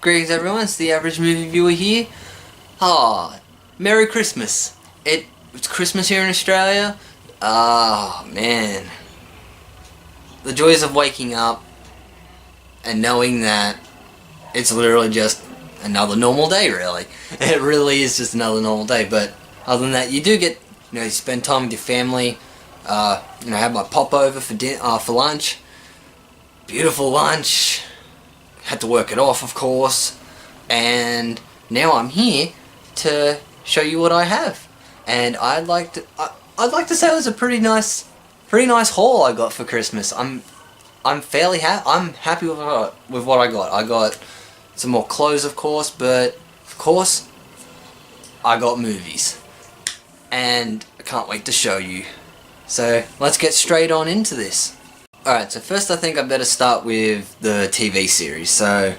Greetings everyone, it's the Average Movie Viewer here. Merry Christmas. It's Christmas here in Australia. Man. The joys of waking up and knowing that it's literally just another normal day, really. It really is just another normal day, but other than that, you do get, you spend time with your family, have my pop over for lunch. Beautiful lunch. Had to work it off, of course, and now I'm here to show you what I have. And I'd like to say it was a pretty nice haul I got for Christmas. I'm happy with what I got. I got some more clothes, of course, but of course I got movies, and I can't wait to show you. So let's get straight on into this. Alright, so first I think I better start with the TV series. So,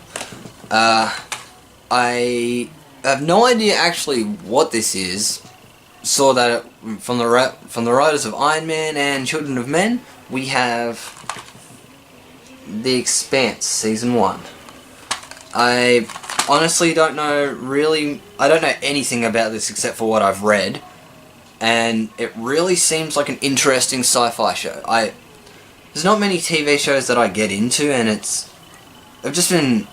I have no idea actually what this is. Saw that from the writers of Iron Man and Children of Men. We have The Expanse, Season 1. I honestly don't know I don't know anything about this except for what I've read. And it really seems like an interesting sci-fi show. There's not many TV shows that I get into, and I've just been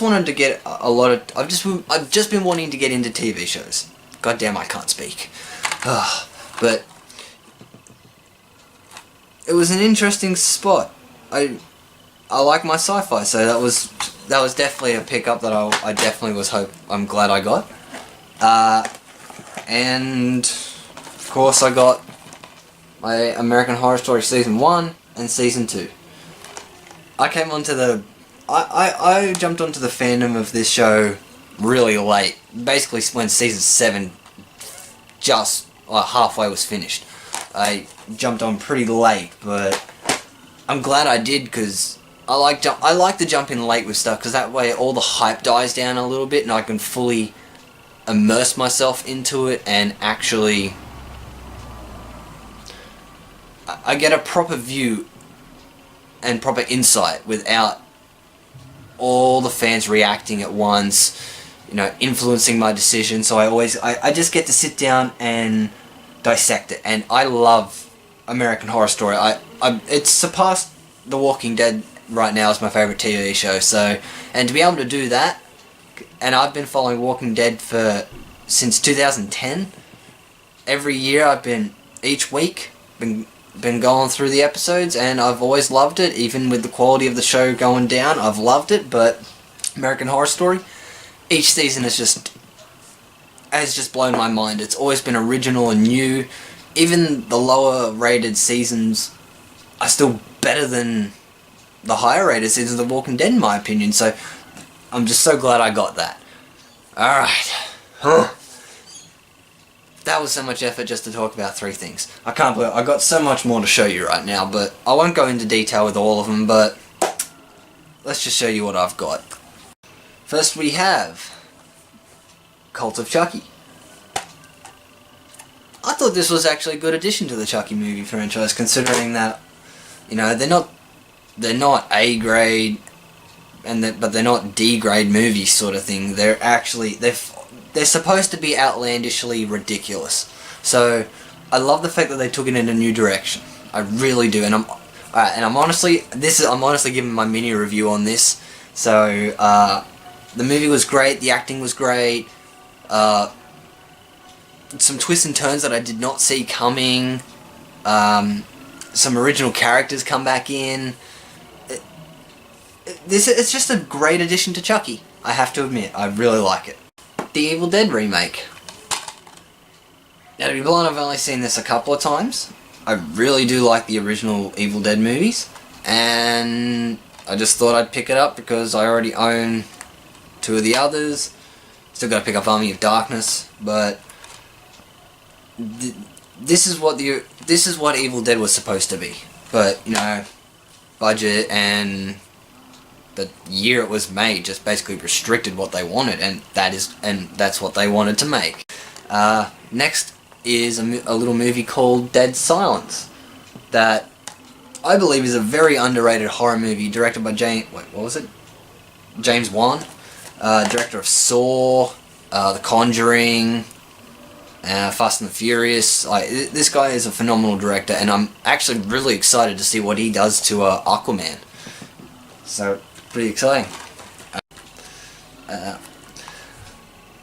wanting to get into TV shows. God damn, I can't speak. But it was an interesting spot. I like my sci-fi, so that was definitely a pickup that I definitely I'm glad I got. And of course I got my American Horror Story Season 1 and Season 2. I jumped onto the fandom of this show really late. Basically when Season 7 just halfway was finished. I jumped on pretty late, but I'm glad I did, because I like to jump in late with stuff, because that way all the hype dies down a little bit and I can fully immerse myself into it and actually I get a proper view and proper insight without all the fans reacting at once, influencing my decision. So I just get to sit down and dissect it. And I love American Horror Story. It's surpassed The Walking Dead right now as my favourite TV show. So, and to be able to do that, and I've been following Walking Dead since 2010. Every year each week, been going through the episodes, and I've always loved it. Even with the quality of the show going down, I've loved it. But American Horror Story, each season has just blown my mind. It's always been original and new. Even the lower rated seasons are still better than the higher rated seasons of The Walking Dead, in my opinion. So I'm just so glad I got that. Alright. That was so much effort just to talk about 3 things. I can't believe I got so much more to show you right now, but I won't go into detail with all of them, but let's just show you what I've got. First we have Cult of Chucky. I thought this was actually a good addition to the Chucky movie franchise, considering that, they're not A grade, but they're not D grade movies sort of thing. They're actually, they're supposed to be outlandishly ridiculous. So I love the fact that they took it in a new direction. I really do, and I'm honestly giving my mini review on this. So the movie was great, the acting was great, some twists and turns that I did not see coming, some original characters come back in. It's just a great addition to Chucky, I have to admit. I really like it. The Evil Dead remake. Now, to be blunt, I've only seen this a couple of times. I really do like the original Evil Dead movies, and I just thought I'd pick it up because I already own 2 of the others. Still got to pick up Army of Darkness, but this is what Evil Dead was supposed to be. But budget and the year it was made just basically restricted what they wanted, and that's what they wanted to make. Next is a little movie called Dead Silence that I believe is a very underrated horror movie directed by James Wan. director of Saw, The Conjuring, Fast and the Furious. This guy is a phenomenal director, and I'm actually really excited to see what he does to Aquaman. So, pretty exciting.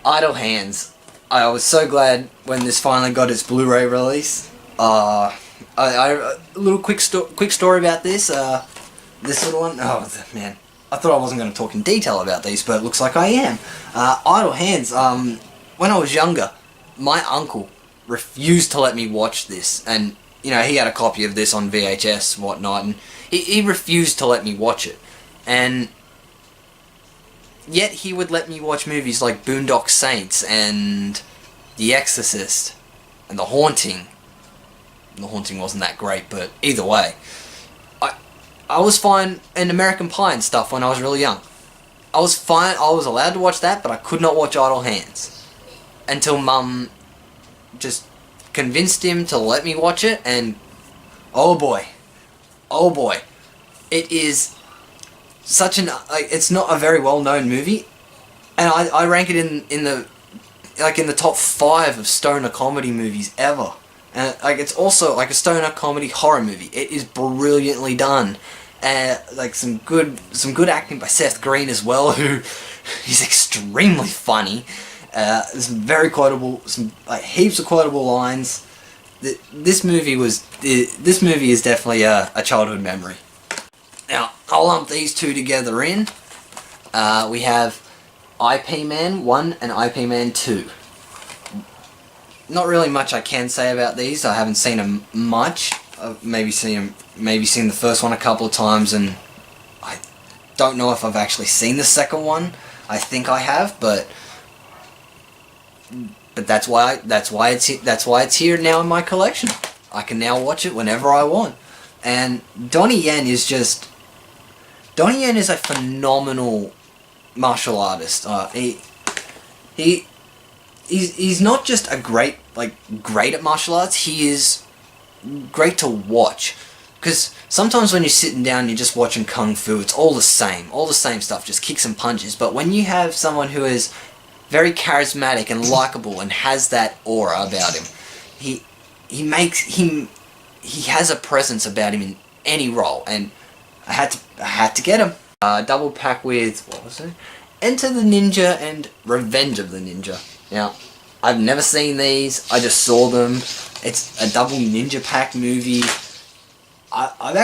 Idle Hands. I was so glad when this finally got its Blu Ray release. A little quick story about this. This little one. Oh man, I thought I wasn't going to talk in detail about these, but it looks like I am. Idle Hands. When I was younger, my uncle refused to let me watch this, and he had a copy of this on VHS, whatnot, and he refused to let me watch it, and yet he would let me watch movies like Boondock Saints and The Exorcist and The Haunting. The Haunting wasn't that great, but either way, I was fine in American Pie and stuff when I was really young. I was fine. I was allowed to watch that, but I could not watch Idle Hands until Mum just convinced him to let me watch it, and oh boy, it is such an it's not a very well known movie, and I rank it in the top 5 of stoner comedy movies ever. And it's also like a stoner comedy horror movie. It is brilliantly done, and some good acting by Seth Green as well, who he's extremely funny. Some very quotable, heaps of quotable lines. This movie is definitely a childhood memory. Now I'll lump these two together in. We have IP Man 1 and IP Man 2. Not really much I can say about these. I haven't seen them much. I've maybe seen the first one a couple of times, and I don't know if I've actually seen the second one. I think I have, but that's why it's here now in my collection. I can now watch it whenever I want. And Donnie Yen is a phenomenal martial artist. He's not just great at martial arts, he is great to watch. Because sometimes when you're sitting down and you're just watching Kung Fu, it's all the same stuff, just kicks and punches. But when you have someone who is very charismatic and likable and has that aura about him, he has a presence about him in any role, and I had to get him. Double pack with, what was it? Enter the Ninja and Revenge of the Ninja. Now, I've never seen these. I just saw them. It's a double ninja pack movie. I'm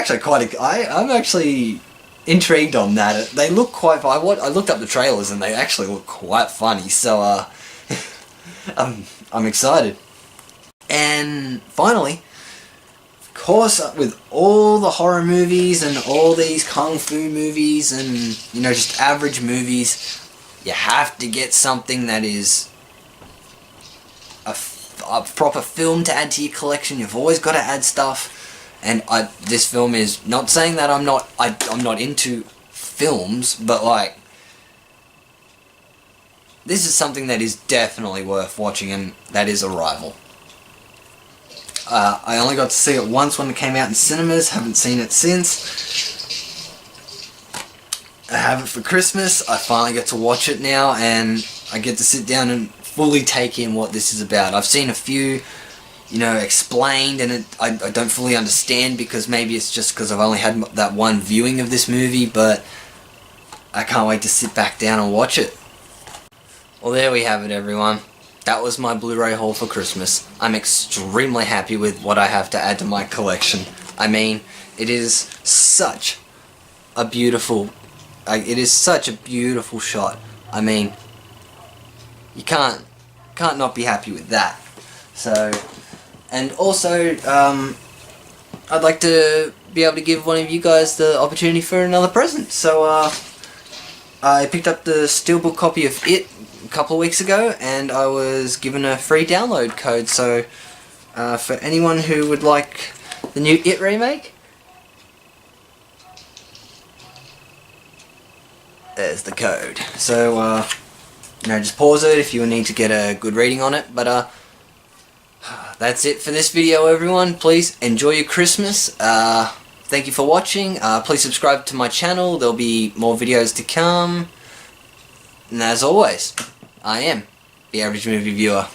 actually intrigued on that. They look quite. I looked up the trailers and they actually look quite funny. So I'm excited. And finally, of course, with all the horror movies and all these kung fu movies and just average movies, you have to get something that is a proper film to add to your collection. You've always got to add stuff, and this film is not saying that I'm not into films, but this is something that is definitely worth watching, and that is Arrival. I only got to see it once when it came out in cinemas. Haven't seen it since. I have it for Christmas. I finally get to watch it now, and I get to sit down and fully take in what this is about. I've seen a few, explained, and I don't fully understand, because maybe it's just because I've only had that one viewing of this movie, but I can't wait to sit back down and watch it. Well, there we have it, everyone. That was my Blu Ray haul for Christmas. I'm extremely happy with what I have to add to my collection. I mean, it is such a beautiful shot. I mean, you can't not be happy with that. So, and also, I'd like to be able to give one of you guys the opportunity for another present. So, I picked up the steelbook copy of It a couple of weeks ago, and I was given a free download code. So, for anyone who would like the new It remake, there's the code. So, just pause it if you need to get a good reading on it. But that's it for this video, everyone. Please enjoy your Christmas. Thank you for watching. Please subscribe to my channel. There'll be more videos to come. And as always, I am the Average Movie Viewer.